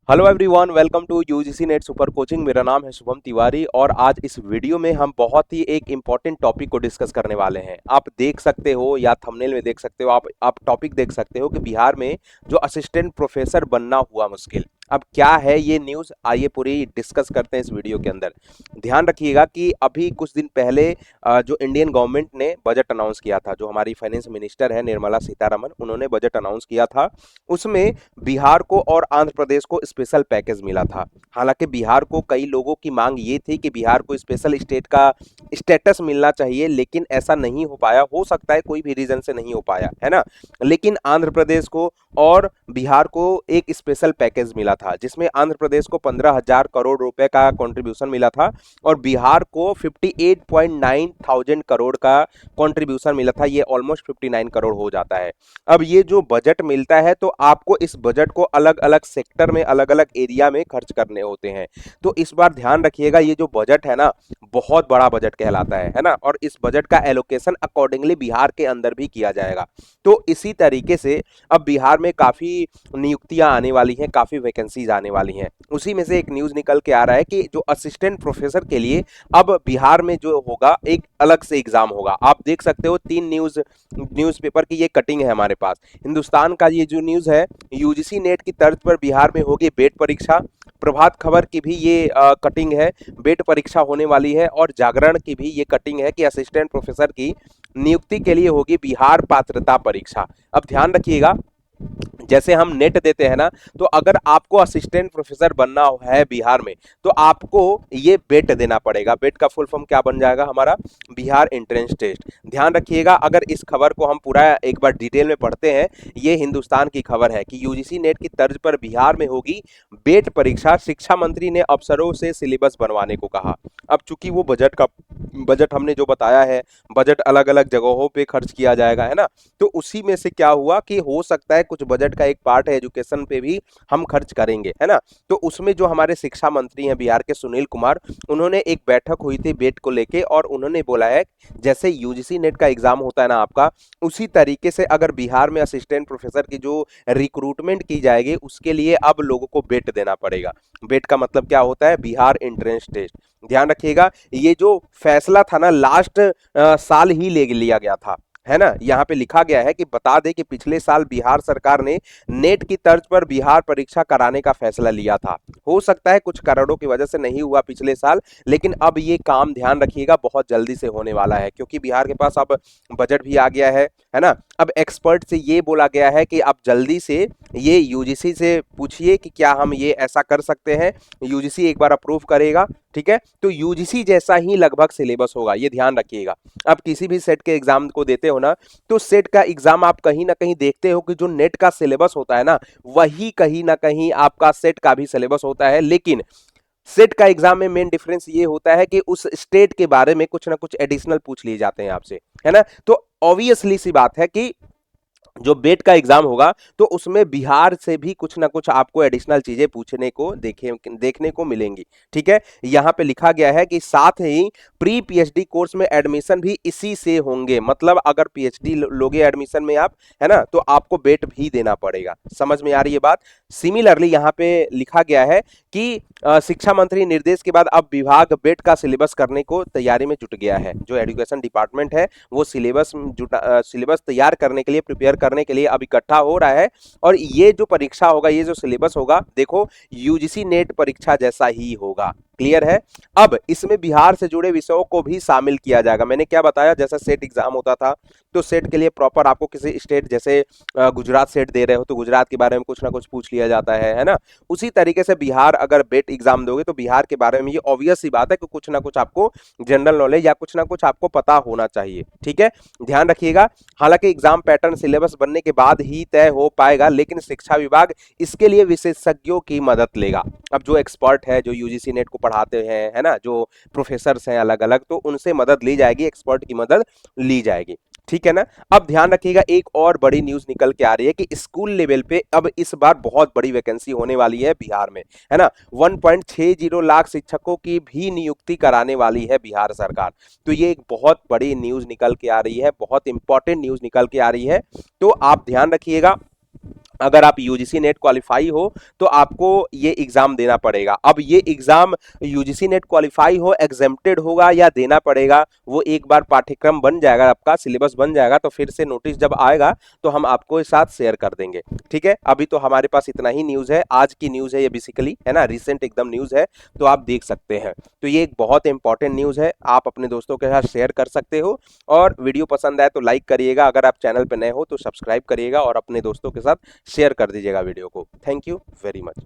Hello everyone, welcome to UGC NET super coaching. मेरा नाम है शुभम तिवारी और आज इस वीडियो में हम बहुत ही एक इम्पॉर्टेंट टॉपिक को डिस्कस करने वाले हैं। आप देख सकते हो या थंबनेल में देख सकते हो, आप टॉपिक देख सकते हो कि बिहार में जो असिस्टेंट प्रोफेसर बनना हुआ मुश्किल। अब क्या है ये न्यूज़, आइए पूरी डिस्कस करते हैं इस वीडियो के अंदर। ध्यान रखिएगा कि अभी कुछ दिन पहले जो इंडियन गवर्नमेंट ने बजट अनाउंस किया था, जो हमारी फाइनेंस मिनिस्टर है निर्मला सीतारमन, उन्होंने बजट अनाउंस किया था। उसमें बिहार को और आंध्र प्रदेश को स्पेशल पैकेज मिला था। हालांकि बिहार को, कई लोगों की मांग ये थी कि बिहार को स्पेशल स्टेट का स्टेटस मिलना चाहिए, लेकिन ऐसा नहीं हो पाया। हो सकता है कोई भी रीजन से नहीं हो पाया, है ना। लेकिन आंध्र प्रदेश को और बिहार को एक स्पेशल पैकेज मिला था, जिसमें आंध्र प्रदेश को 15,000 करोड़ रुपए का कंट्रीब्यूशन मिला था और बिहार को 58.9 थाउजेंड करोड़ का कंट्रीब्यूशन मिला था। ये ऑलमोस्ट 59 करोड़ हो जाता है। अब ये जो बजट मिलता है तो आपको इस बजट को अलग अलग सेक्टर में, अलग अलग एरिया में खर्च करने होते हैं। तो इस बार ध्यान रखिएगा, ये जो बजट है ना, बहुत बड़ा बजट कहलाता है ना। और इस बजट का एलोकेशन अकॉर्डिंगली बिहार के अंदर भी किया जाएगा। तो इसी तरीके से अब बिहार में काफी नियुक्तियां आने वाली हैं, काफी वैकेंसीज आने वाली हैं। उसी में से एक न्यूज निकल के आ रहा है कि जो असिस्टेंट प्रोफेसर के लिए अब बिहार में जो होगा, एक अलग से एग्जाम होगा। आप देख सकते हो, तीन न्यूज़पेपर की ये कटिंग है हमारे पास। हिंदुस्तान का ये जो न्यूज़ है, यूजीसी नेट की तर्ज पर बिहार में होगी बेट परीक्षा। प्रभात खबर की भी ये कटिंग है, बेट परीक्षा होने वाली है। और जागरण की भी ये कटिंग है कि असिस्टेंट प्रोफेसर की नियुक्ति के लिए होगी बिहार पात्रता परीक्षा। अब ध्यान रखिएगा, जैसे हम नेट देते हैं ना, तो अगर आपको असिस्टेंट प्रोफेसर बनना है बिहार में, तो आपको ये बेट देना पड़ेगा। बेट का फुल फॉर्म क्या बन जाएगा हमारा? Bihar entrance test. ध्यान रखिएगा, अगर इस खबर को हम पूरा एक बार डिटेल में पढ़ते हैं, ये हिंदुस्तान की खबर है कि यूजीसी नेट की तर्ज पर बिहार में होगी बेट परीक्षा। शिक्षा मंत्री ने अफसरों से सिलेबस बनवाने को कहा। अब चूंकि वो बजट हमने जो बताया है, बजट अलग अलग जगहों पे खर्च किया जाएगा, है ना। तो उसी में से क्या हुआ कि हो सकता है कुछ बजट का एक पार्ट है एजुकेशन पे भी हम खर्च करेंगे, है ना। तो उसमें जो हमारे शिक्षा मंत्री हैं बिहार के, सुनील कुमार, उन्होंने एक बैठक हुई थी बेट को लेके, और उन्होंने बोला है जैसे यूजीसी नेट का एग्जाम होता है ना आपका, उसी तरीके से अगर बिहार में असिस्टेंट प्रोफेसर की जो रिक्रूटमेंट की जाएगी, उसके लिए अब लोगों को बेट देना पड़ेगा। बेट का मतलब क्या होता है? Bihar entrance test. ध्यान रखिएगा, ये जो फैसला था ना, लास्ट साल ही ले लिया गया था, है ना। यहाँ पे लिखा गया है कि बता दें कि पिछले साल बिहार सरकार ने नेट की तर्ज पर बिहार परीक्षा कराने का फैसला लिया था। हो सकता है कुछ कारणों की वजह से नहीं हुआ पिछले साल, लेकिन अब ये काम, ध्यान रखिएगा, बहुत जल्दी से होने वाला है, क्योंकि बिहार के पास अब बजट भी आ गया है ना। अब एक्सपर्ट से ये बोला गया है कि आप जल्दी से ये यूजीसी से पूछिए कि क्या हम ये ऐसा कर सकते हैं। यूजीसी एक बार अप्रूव करेगा, ठीक है, तो यूजीसी जैसा ही लगभग सिलेबस होगा, ये ध्यान रखिएगा। आप किसी भी सेट के एग्जाम को देते हो ना, तो सेट का एग्जाम आप कहीं ना कहीं देखते हो कि जो नेट का सिलेबस होता है ना, वही कहीं ना कहीं आपका सेट का भी सिलेबस होता है। लेकिन सेट का एग्जाम में मेन डिफरेंस ये होता है कि उस स्टेट के बारे में कुछ ना कुछ एडिशनल पूछ लिए जाते हैं आपसे, है ना। तो ऑब्वियसली सी बात है कि जो बेट का एग्जाम होगा, तो उसमें बिहार से भी कुछ ना कुछ आपको एडिशनल चीजें पूछने को देखने को मिलेंगी, ठीक है। यहां पे लिखा गया है कि साथ ही प्री पीएचडी कोर्स में एडमिशन भी इसी से होंगे। मतलब अगर पीएचडी लोगे एडमिशन में आप, है ना, तो आपको बेट भी देना पड़ेगा। समझ में आ रही है बात? सिमिलरली यहां पे लिखा गया है कि शिक्षा मंत्री निर्देश के बाद अब विभाग बेट का सिलेबस करने को तैयारी में जुट गया है। जो एजुकेशन डिपार्टमेंट है, वो सिलेबस तैयार करने के लिए, प्रिपेयर करने के लिए अब इकट्ठा हो रहा है। और ये जो परीक्षा होगा, ये जो सिलेबस होगा, देखो यूजीसी नेट परीक्षा जैसा ही होगा। क्लियर है? अब इसमें बिहार से जुड़े विषयों को भी शामिल किया जाएगा। मैंने क्या बताया, जैसा सेट एग्जाम होता था, तो सेट के लिए प्रॉपर आपको किसी स्टेट, जैसे गुजरात सेट दे रहे हो तो गुजरात के बारे में कुछ ना कुछ पूछ लिया जाता है ना। उसी तरीके से बिहार अगर बेट एग्जाम दोगे, तो बिहार के बारे में ये ऑब्वियस सी बात है कि कुछ ना कुछ आपको जनरल नॉलेज या कुछ ना कुछ आपको पता होना चाहिए, ठीक है। ध्यान रखिएगा, हालांकि एग्जाम पैटर्न सिलेबस बनने के बाद ही तय हो पाएगा, लेकिन शिक्षा विभाग इसके लिए विशेषज्ञों की मदद लेगा। अब जो एक्सपर्ट है, जो यूजीसी नेट को पढ़ाते हैं, है ना, जो प्रोफेसर हैं अलग अलग, तो उनसे मदद ली जाएगी, एक्सपर्ट की मदद ली जाएगी, ठीक है ना। अब ध्यान रखिएगा, एक और बड़ी न्यूज निकल के आ रही है कि स्कूल लेवल पे अब इस बार बहुत बड़ी वैकेंसी होने वाली है बिहार में, है ना। 1.60 लाख शिक्षकों की भी नियुक्ति कराने वाली है बिहार सरकार। तो ये एक बहुत बड़ी न्यूज निकल के आ रही है, बहुत इंपॉर्टेंट न्यूज निकल के आ रही है। तो आप ध्यान रखिएगा, अगर आप यूजीसी नेट क्वालिफाई हो तो आपको ये एग्जाम देना पड़ेगा। अब ये एग्जाम यूजीसी नेट क्वालिफाई हो, एग्जेम्प्टेड होगा या देना पड़ेगा, वो एक बार पाठ्यक्रम बन जाएगा, आपका सिलेबस बन जाएगा तो फिर से नोटिस जब आएगा तो हम आपको साथ शेयर कर देंगे। ठीक है, अभी तो हमारे पास इतना ही न्यूज है, आज की न्यूज है ये बेसिकली, है ना, रिसेंट एकदम न्यूज है, तो आप देख सकते हैं। तो ये एक बहुत इंपॉर्टेंट न्यूज है, आप अपने दोस्तों के साथ शेयर कर सकते हो। और वीडियो पसंद आए तो लाइक करिएगा, अगर आप चैनल पर नए हो तो सब्सक्राइब करिएगा और अपने दोस्तों के साथ शेयर कर दीजिएगा वीडियो को। Thank you very much.